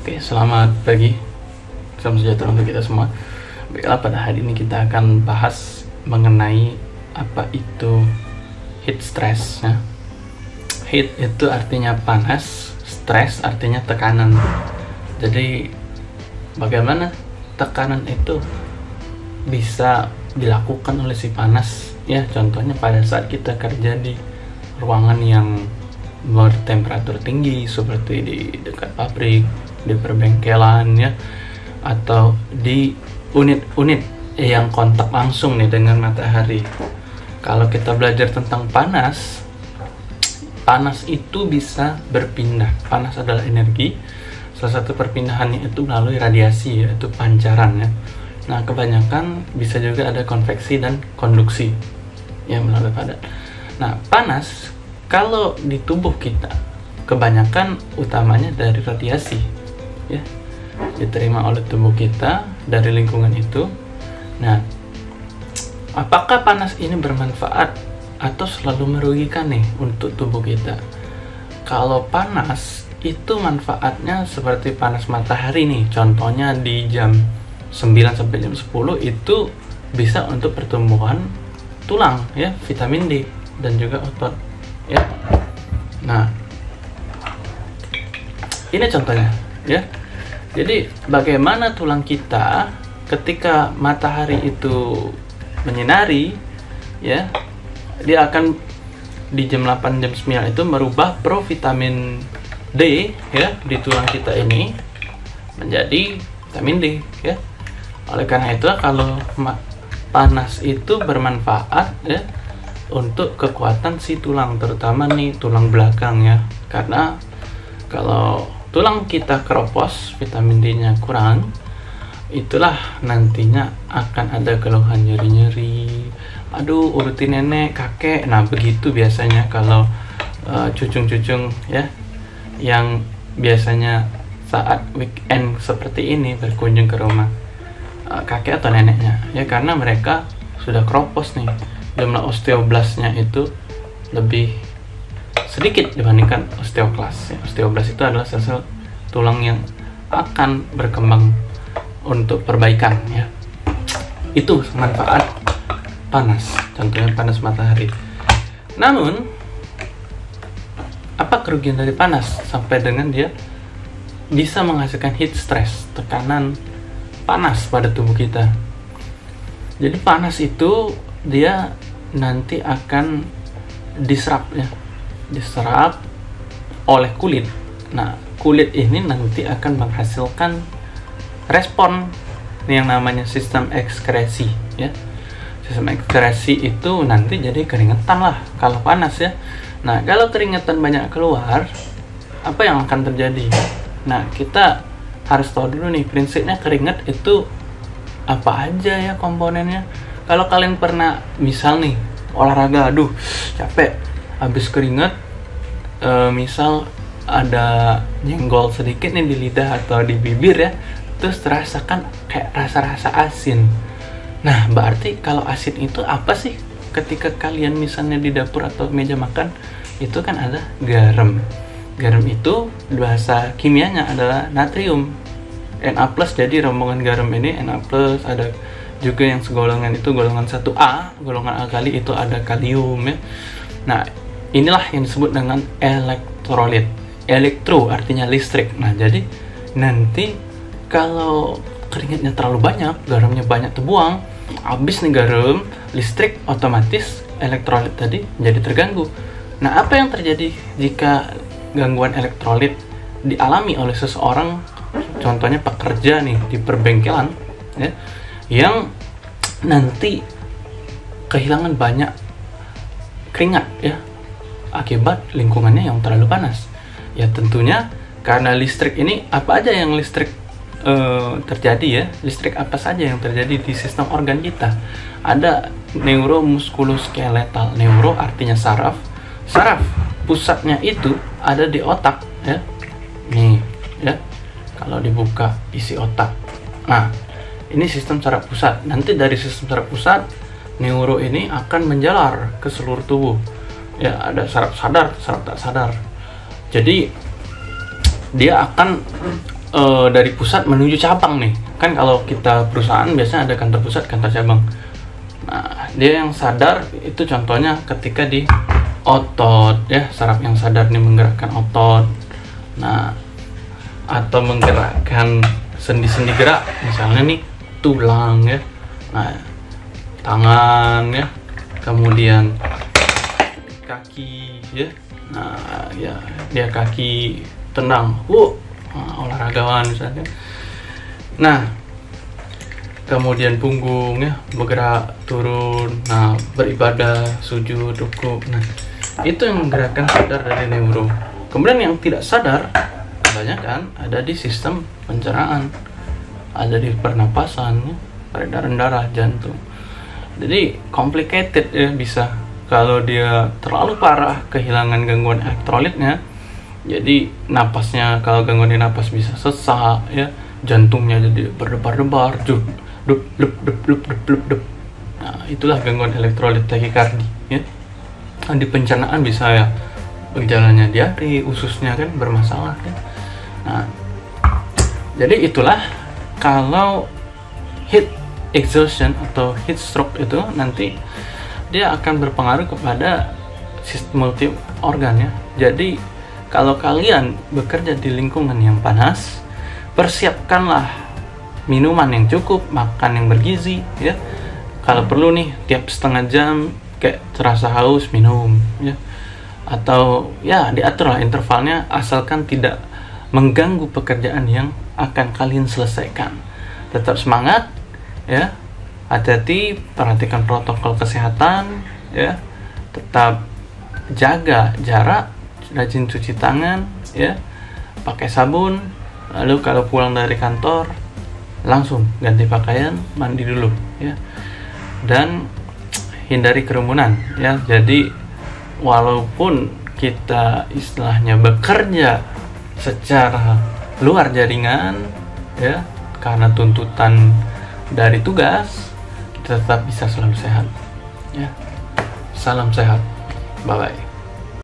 Oke, selamat pagi. Salam sejahtera untuk kita semua. Baiklah, pada hari ini kita akan bahas mengenai apa itu heat stress. Ya. Heat itu artinya panas, stress artinya tekanan. Jadi, bagaimana tekanan itu bisa dilakukan oleh si panas? Ya, contohnya pada saat kita kerja di ruangan yang bertemperatur tinggi seperti di dekat pabrik, di perbengkelan ya, atau di unit-unit yang kontak langsung nih dengan matahari. Kalau kita belajar tentang panas, panas itu bisa berpindah. Panas adalah energi. Salah satu perpindahannya itu melalui radiasi, yaitu pancaran ya. Nah, kebanyakan bisa juga ada konveksi dan konduksi ya melalui padat. Nah, panas kalau di tubuh kita kebanyakan utamanya dari radiasi ya, diterima oleh tubuh kita dari lingkungan itu. Nah, apakah panas ini bermanfaat atau selalu merugikan nih untuk tubuh kita? Kalau panas itu manfaatnya seperti panas matahari nih, contohnya di jam 9 sampai jam 10 itu bisa untuk pertumbuhan tulang ya, vitamin D dan juga otot ya. Nah, ini contohnya ya. Jadi bagaimana tulang kita ketika matahari itu menyinari ya, dia akan di jam 8 jam 9 itu merubah provitamin D ya di tulang kita ini menjadi vitamin D ya. Oleh karena itu kalau panas itu bermanfaat ya untuk kekuatan si tulang, terutama nih tulang belakang ya. Karena kalau tulang kita keropos, vitamin D-nya kurang, itulah nantinya akan ada keluhan nyeri-nyeri, aduh urutin nenek, kakek. Nah, begitu biasanya kalau cucung-cucung ya, yang biasanya saat weekend seperti ini berkunjung ke rumah kakek atau neneknya ya, karena mereka sudah keropos nih, jumlah osteoblastnya itu lebih sedikit dibandingkan osteoklas ya. Osteoblas itu adalah sel-sel tulang yang akan berkembang untuk perbaikan ya. Itu manfaat panas, contohnya panas matahari. Namun, apa kerugian dari panas sampai dengan dia bisa menghasilkan heat stress, tekanan panas pada tubuh kita? Jadi panas itu dia nanti akan diserap ya, diserap oleh kulit. Nah, kulit ini nanti akan menghasilkan respon yang namanya sistem ekskresi ya. Sistem ekskresi itu nanti jadi keringetan lah kalau panas ya. Nah, kalau keringetan banyak keluar, apa yang akan terjadi? Nah, kita harus tahu dulu nih prinsipnya keringat itu apa aja ya komponennya. Kalau kalian pernah misal nih olahraga, aduh capek, habis keringat, misal ada nyenggol sedikit nih di lidah atau di bibir ya, terus terasakan kayak rasa-rasa asin. Nah, berarti kalau asin itu apa sih? Ketika kalian misalnya di dapur atau meja makan, itu kan ada garam. Garam itu bahasa kimianya adalah natrium, Na+, jadi rombongan garam ini Na+, ada juga yang segolongan itu golongan 1A, golongan alkali itu ada kalium ya. Nah, inilah yang disebut dengan elektrolit. Elektro artinya listrik. Nah, jadi nanti kalau keringatnya terlalu banyak, garamnya banyak terbuang, habis nih garam, listrik, otomatis elektrolit tadi jadi terganggu. Nah, apa yang terjadi jika gangguan elektrolit dialami oleh seseorang, contohnya pekerja nih di perbengkelan ya, yang nanti kehilangan banyak keringat ya akibat lingkungannya yang terlalu panas. Ya tentunya karena listrik ini, apa aja yang listrik terjadi ya, listrik apa saja yang terjadi di sistem organ kita. Ada neuromuskuloskeletal. Neuro artinya saraf. Saraf pusatnya itu ada di otak ya. Nih ya, kalau dibuka isi otak. Nah, ini sistem saraf pusat. Nanti dari sistem saraf pusat, neuro ini akan menjalar ke seluruh tubuh. Ya, ada saraf sadar, saraf tak sadar. Jadi dia akan dari pusat menuju cabang nih. Kan kalau kita perusahaan biasanya ada kantor pusat, kantor cabang. Nah, dia yang sadar itu contohnya ketika di otot ya, saraf yang sadar nih menggerakkan otot. Nah, atau menggerakkan sendi-sendi gerak, misalnya nih tulang ya. Nah, tangan ya, kemudian kaki ya. Nah, ya dia kaki tendang, olahragawan misalnya. Nah, kemudian punggung ya, bergerak turun, nah beribadah, sujud, rukuk. Nah, itu yang menggerakkan sadar dari neuro. Kemudian yang tidak sadar banyak kan ada di sistem pencernaan, ada di pernapasan ya, peredaran darah, jantung. Jadi complicated ya, bisa kalau dia terlalu parah kehilangan gangguan elektrolitnya. Jadi napasnya, kalau gangguan di napas bisa sesak ya, jantungnya jadi berdebar-debar, dup dup dup dup dup dup dup dup. Nah, itulah gangguan elektrolit takikardi ya. Di pencernaan bisa ya, gejalanya diare, ususnya kan bermasalah ya. Nah, jadi itulah kalau heat exhaustion atau heat stroke itu nanti dia akan berpengaruh kepada sistem multi organ ya. Jadi kalau kalian bekerja di lingkungan yang panas, persiapkanlah minuman yang cukup, makan yang bergizi ya. Kalau perlu nih tiap setengah jam kayak terasa haus, minum ya. Atau ya diaturlah intervalnya, asalkan tidak mengganggu pekerjaan yang akan kalian selesaikan. Tetap semangat ya. Hati-hati, perhatikan protokol kesehatan ya. Tetap jaga jarak, rajin cuci tangan ya, pakai sabun. Lalu kalau pulang dari kantor langsung ganti pakaian, mandi dulu ya, dan hindari kerumunan ya. Jadi walaupun kita istilahnya bekerja secara luar jaringan ya, karena tuntutan dari tugas, kita tetap bisa selalu sehat ya. Salam sehat, bye bye.